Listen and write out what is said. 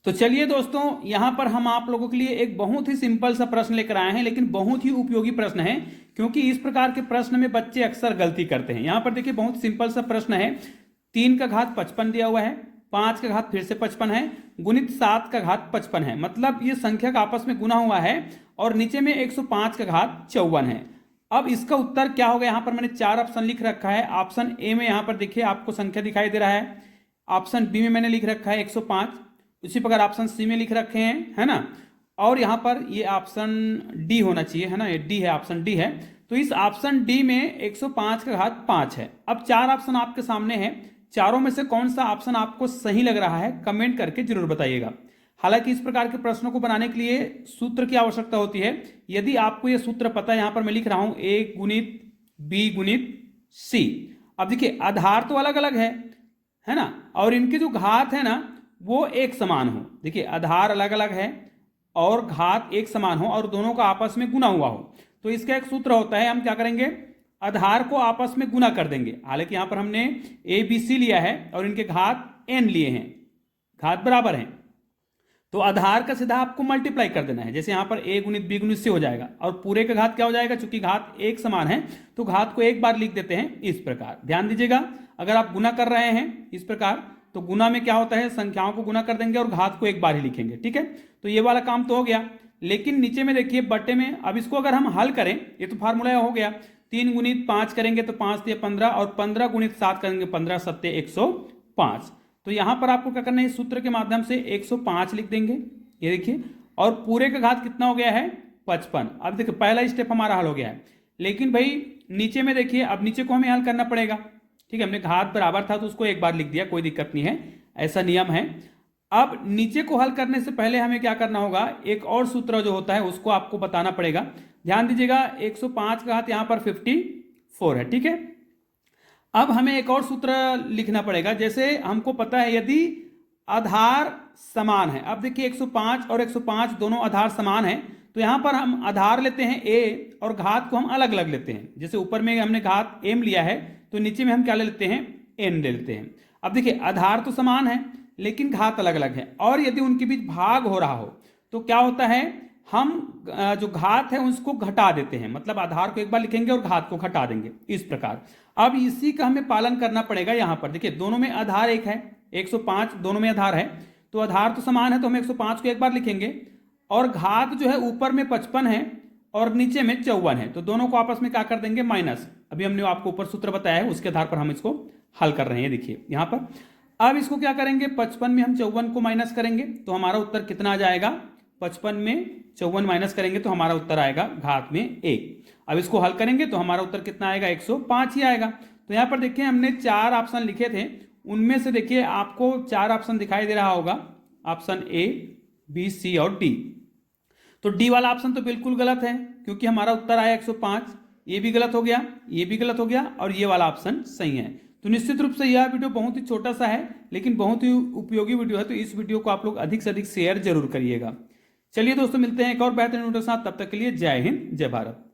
तो चलिए दोस्तों, यहां पर हम आप लोगों के लिए एक बहुत ही सिंपल सा प्रश्न लेकर आए हैं, लेकिन बहुत ही उपयोगी प्रश्न है, क्योंकि इस प्रकार के प्रश्न में बच्चे अक्सर गलती करते हैं। यहां पर देखिए बहुत सिंपल सा प्रश्न है। 3 का घात 55 दिया हुआ है, 5 का घात फिर से 55 है, गुणित 7 का घात 55 है। मतलब ये संख्या का आपस में गुना हुआ है और नीचे में 105 का घात 54 है। अब इसका उत्तर क्या होगा? यहां पर मैंने 4 ऑप्शन लिख रखा है। ऑप्शन ए में यहां पर देखिए आपको संख्या दिखाई दे रहा है, ऑप्शन बी में मैंने लिख रखा है 105, उसी प्रकार ऑप्शन सी में लिख रखे हैं, है ना। और यहां पर ये ऑप्शन डी होना चाहिए, है ना, ये डी है, ऑप्शन डी है। तो इस ऑप्शन डी में 105 का घात 5 है। अब 4 ऑप्शन आपके सामने हैं, चारों में से कौन सा ऑप्शन आपको सही लग रहा है कमेंट करके जरूर बताइएगा। हालांकि इस प्रकार के प्रश्नों को बनाने के लिए सूत्र की आवश्यकता होती है। यदि आपको यह सूत्र पता है, यहां पर मैं लिख रहा हूं ए गुणित बी गुणित सी। अब देखिए आधार तो अलग अलग है ना, और इनके जो घात है ना वो एक समान हो। देखिए आधार अलग अलग है और घात एक समान हो और दोनों का आपस में गुना हुआ हो, तो इसका एक सूत्र होता है, हम क्या करेंगे, आधार को आपस में गुना कर देंगे। हालांकि यहां पर हमने ए बी सी लिया है और इनके घात एन लिए हैं, घात बराबर हैं, तो आधार का सीधा आपको मल्टीप्लाई कर देना है। जैसे यहां पर ए गुणित बी गुणित सी हो जाएगा और पूरे का घात क्या हो जाएगा, चूंकि घात एक समान है तो घात को एक बार लिख देते हैं इस प्रकार। ध्यान दीजिएगा, अगर आप गुना कर रहे हैं इस प्रकार तो गुना में क्या होता है, संख्याओं को गुना कर देंगे और घात को एक बार ही लिखेंगे, ठीक है। तो ये वाला काम तो हो गया, लेकिन नीचे में देखिए बट्टे में, अब इसको अगर हम हल करें, ये तो फार्मूला हो गया, 3 गुणित 5 करेंगे तो 5 से 15 और 15 गुणित 7 करेंगे 15 सत्ते 105। तो यहां पर आपको क्या करना है, इस सूत्र के माध्यम से 105 लिख देंगे, ये देखिए, और पूरे का घात कितना हो गया है 55। अब देखिए पहला स्टेप हमारा हल हो गया है, लेकिन भाई नीचे में देखिए, अब नीचे को हमें हल करना पड़ेगा, ठीक है। हमने घात बराबर था तो उसको एक बार लिख दिया, कोई दिक्कत नहीं है, ऐसा नियम है। अब नीचे को हल करने से पहले हमें क्या करना होगा, एक और सूत्र जो होता है उसको आपको बताना पड़ेगा। ध्यान दीजिएगा, 105 का घात यहां पर 54 है, ठीक है। अब हमें एक और सूत्र लिखना पड़ेगा। जैसे हमको पता है यदि आधार समान है, अब देखिए 105 और 105 दोनों आधार समान है, तो यहां पर हम आधार लेते हैं ए और घात को हम अलग अलग लेते हैं। जैसे ऊपर में हमने घात एम लिया है तो नीचे में हम क्या ले लेते हैं, एन ले लेते हैं। अब देखिए आधार तो समान है लेकिन घात अलग अलग है, और यदि उनके बीच भाग हो रहा हो तो क्या होता है, हम जो घात है उसको घटा देते हैं, मतलब आधार को एक बार लिखेंगे और घात को घटा देंगे इस प्रकार। अब इसी का हमें पालन करना पड़ेगा। यहां पर देखिए दोनों में आधार एक है, 105 दोनों में आधार है, तो आधार तो समान है तो हम 105 को एक बार लिखेंगे, और घात जो है ऊपर में 55 है और नीचे में 54 है, तो दोनों को आपस में क्या कर देंगे, माइनस। अभी हमने आपको ऊपर सूत्र बताया है, उसके आधार पर हम इसको हल कर रहे हैं। देखिए यहां पर अब इसको क्या करेंगे, 55 में हम 54 को माइनस करेंगे तो हमारा उत्तर कितना आ जाएगा, 55 में 54 माइनस करेंगे तो हमारा उत्तर आएगा घात में 1। अब इसको हल करेंगे तो हमारा उत्तर कितना आएगा, 105 ही आएगा। तो यहां पर देखिए हमने 4 ऑप्शन लिखे थे, उनमें से देखिए आपको 4 ऑप्शन दिखाई दे रहा होगा, ऑप्शन ए बी सी और डी। तो डी वाला ऑप्शन तो बिल्कुल गलत है, क्योंकि हमारा उत्तर आया 105। ये भी गलत हो गया, ये भी गलत हो गया, और ये वाला ऑप्शन सही है। तो निश्चित रूप से यह वीडियो बहुत ही छोटा सा है लेकिन बहुत ही उपयोगी वीडियो है, तो इस वीडियो को आप लोग अधिक से अधिक शेयर जरूर करिएगा। चलिए दोस्तों, मिलते हैं एक और बेहतरीन वीडियो के साथ, तब तक के लिए जय हिंद जय भारत।